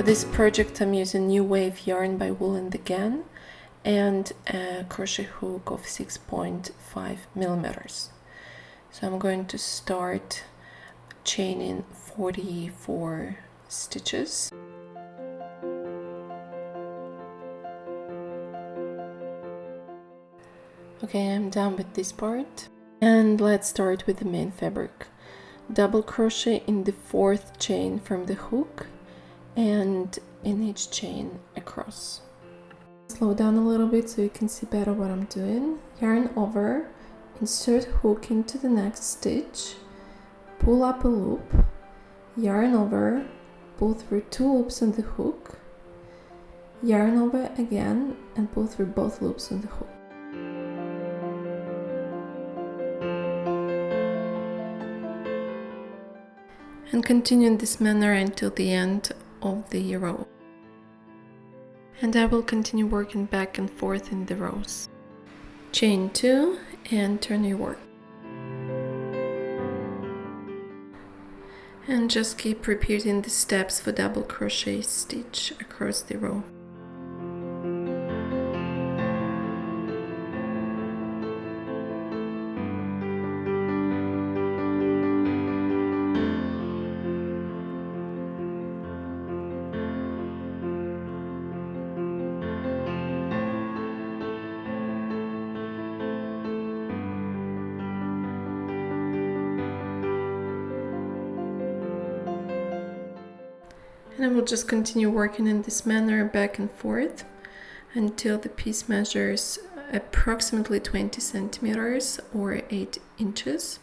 For this project I'm using New Wave yarn by Wool and Again and a crochet hook of 6.5 millimeters. So I'm going to start chaining 44 stitches. Okay, I'm done with this part. And let's start with the main fabric. Double crochet in the 4th chain from the hook and in each chain across. Slow down a little bit so you can see better what I'm doing. Yarn over, insert hook into the next stitch, pull up a loop, yarn over, pull through 2 loops on the hook, yarn over again and pull through both loops on the hook. And continue in this manner until the end of the row. And I will continue working back and forth in the rows. Chain 2 and turn your work. And just keep repeating the steps for double crochet stitch across the row. And I will just continue working in this manner back and forth until the piece measures approximately 20 centimeters or 8 inches.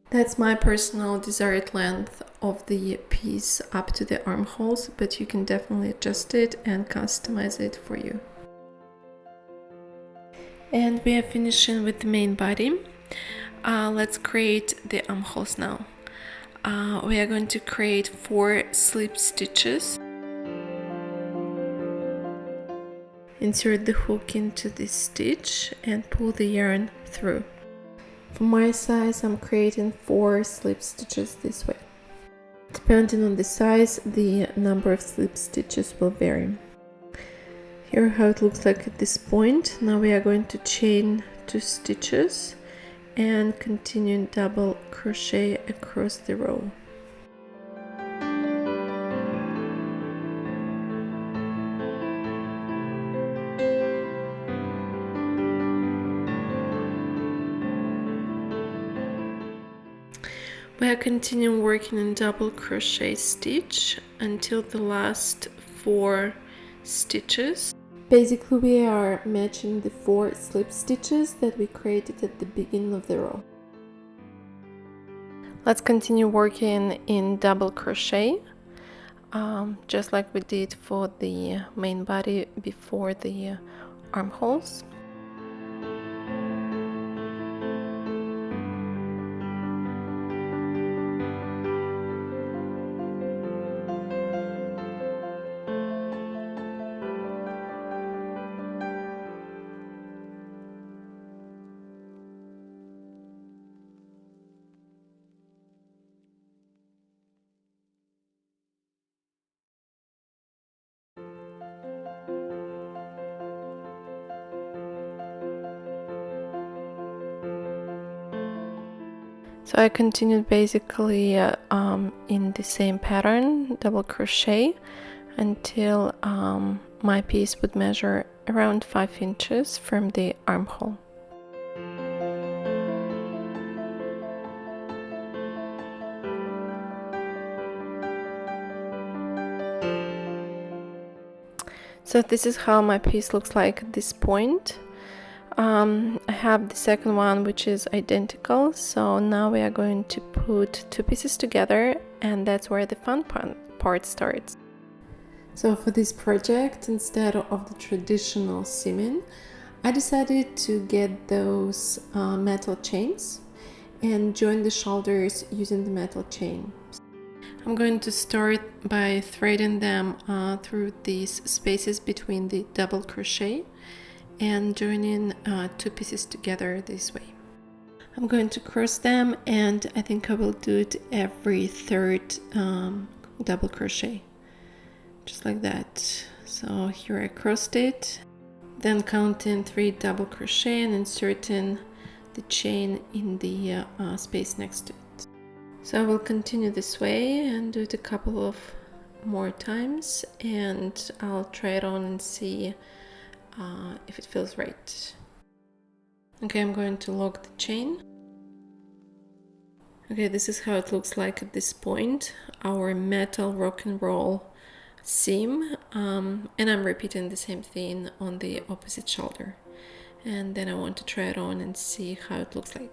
That's my personal desired length of the piece up to the armholes, but you can definitely adjust it and customize it for you. And we are finishing with the main body. Let's create the armholes now. We are going to create 4 slip stitches. Insert the hook into this stitch and pull the yarn through. For my size, I'm creating 4 slip stitches this way. Depending on the size, the number of slip stitches will vary. Here how it looks like at this point. Now we are going to chain 2 stitches and continue double crochet across the row. We are continuing working in double crochet stitch until the last 4 stitches. Basically, we are matching the 4 slip stitches that we created at the beginning of the row. Let's continue working in double crochet, just like we did for the main body before the armholes. So I continued basically in the same pattern, double crochet, until my piece would measure around 5 inches from the armhole. So this is how my piece looks like at this point. I have the second one which is identical, so now we are going to put 2 pieces together, and that's where the fun part starts. So for this project, instead of the traditional seaming, I decided to get those metal chains and join the shoulders using the metal chain. I'm going to start by threading them through these spaces between the double crochet and joining 2 pieces together this way. I'm going to cross them, and I think I will do it every 3rd double crochet. just like that. So here I crossed it, then counting 3 double crochet and inserting the chain in the space next to it. So I will continue this way and do it a couple of more times, and I'll try it on and see if it feels right. Okay, I'm going to lock the chain. Okay, this is how it looks like at this point, our metal rock and roll seam, and I'm repeating the same thing on the opposite shoulder, and then I want to try it on and see how it looks like.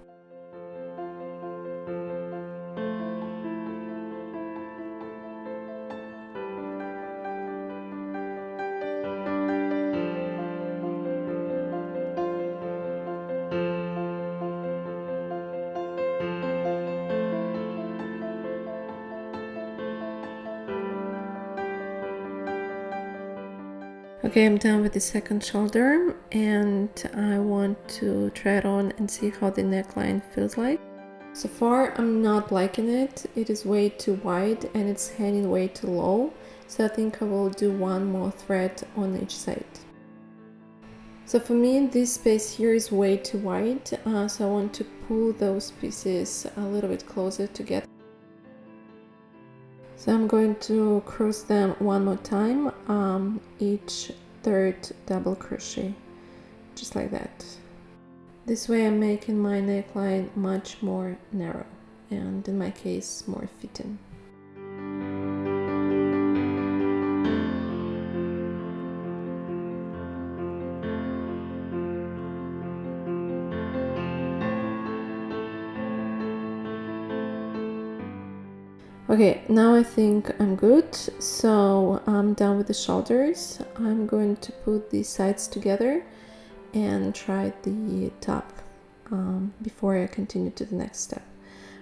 Okay, I'm done with the second shoulder, and I want to try it on and see how the neckline feels like. So far, I'm not liking it. It is way too wide and it's hanging way too low. So I think I will do one more thread on each side. So for me, this space here is way too wide. So I want to pull those pieces a little bit closer together. So I'm going to cross them one more time, each third double crochet, just like that. This way I'm making my neckline much more narrow, and in my case more fitting. Okay, now I think I'm good, so I'm done with the shoulders. I'm going to put the sides together and try the top before I continue to the next step.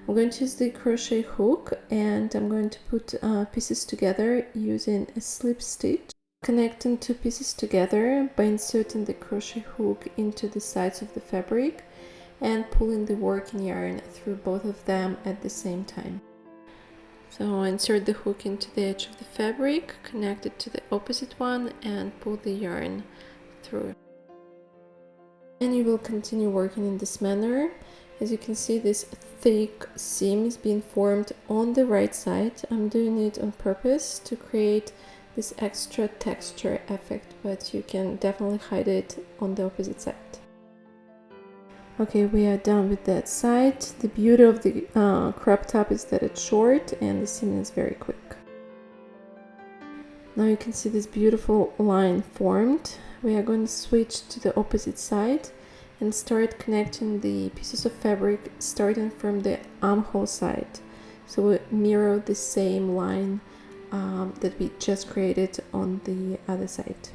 I'm going to use the crochet hook, and I'm going to put pieces together using a slip stitch, connecting 2 pieces together by inserting the crochet hook into the sides of the fabric and pulling the working yarn through both of them at the same time. So insert the hook into the edge of the fabric, connect it to the opposite one, and pull the yarn through. And you will continue working in this manner. As you can see, this thick seam is being formed on the right side. I'm doing it on purpose to create this extra texture effect, but you can definitely hide it on the opposite side. Okay, we are done with that side. The beauty of the crop top is that it's short and the seam is very quick. Now you can see this beautiful line formed. We are going to switch to the opposite side and start connecting the pieces of fabric starting from the armhole side. So we mirror the same line that we just created on the other side.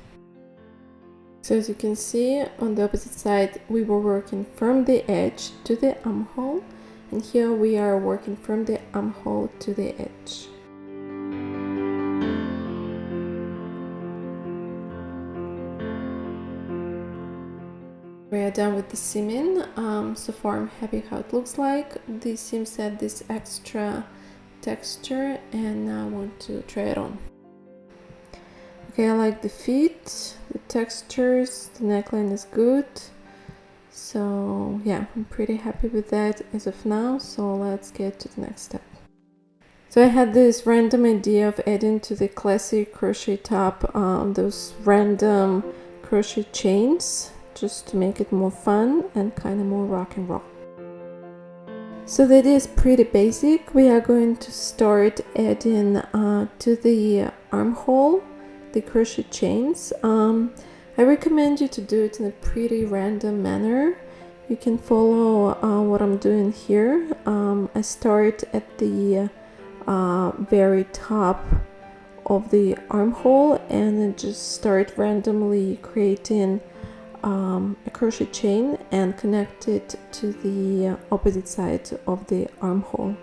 So as you can see, on the opposite side, we were working from the edge to the armhole, and here we are working from the armhole to the edge. We are done with the seaming. So far I'm happy how it looks like. The seams add this extra texture, and now I want to try it on. Okay, I like the fit, the textures, the neckline is good. So yeah, I'm pretty happy with that as of now. So let's get to the next step. So I had this random idea of adding to the classic crochet top those random crochet chains, just to make it more fun and kind of more rock and roll. So the idea is pretty basic. We are going to start adding to the armhole the crochet chains. I recommend you to do it in a pretty random manner. You can follow what I'm doing here. I start at the very top of the armhole and then just start randomly creating a crochet chain and connect it to the opposite side of the armhole.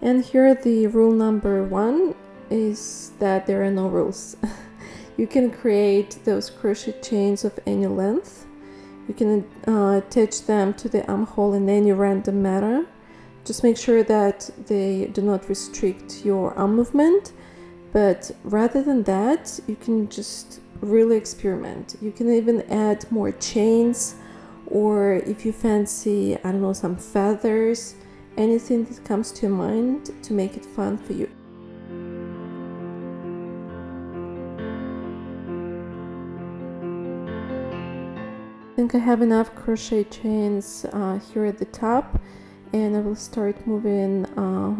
And here the rule number 1 is that there are no rules. You can create those crochet chains of any length. You can attach them to the armhole in any random manner. Just make sure that they do not restrict your arm movement, But rather than that, you can just really experiment. You can even add more chains, or if you fancy, I don't know, some feathers, anything that comes to your mind to make it fun for you. I think I have enough crochet chains here at the top, and I will start moving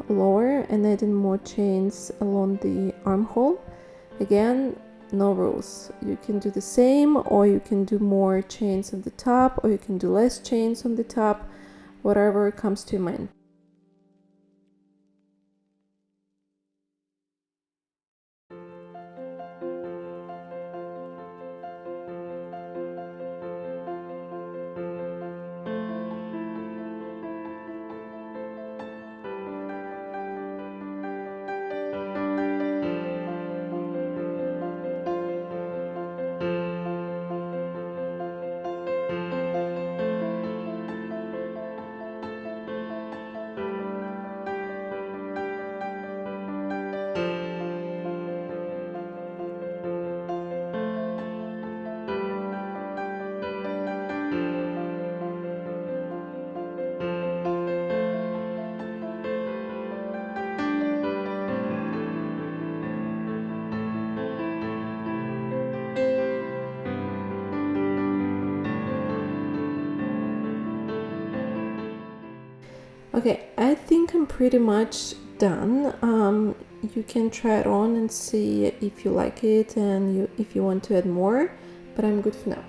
lower and adding more chains along the armhole. Again, no rules. You can do the same, or you can do more chains on the top, or you can do less chains on the top, whatever comes to your mind. Okay, I think I'm pretty much done. You can try it on and see if you like it and if you want to add more, but I'm good for now.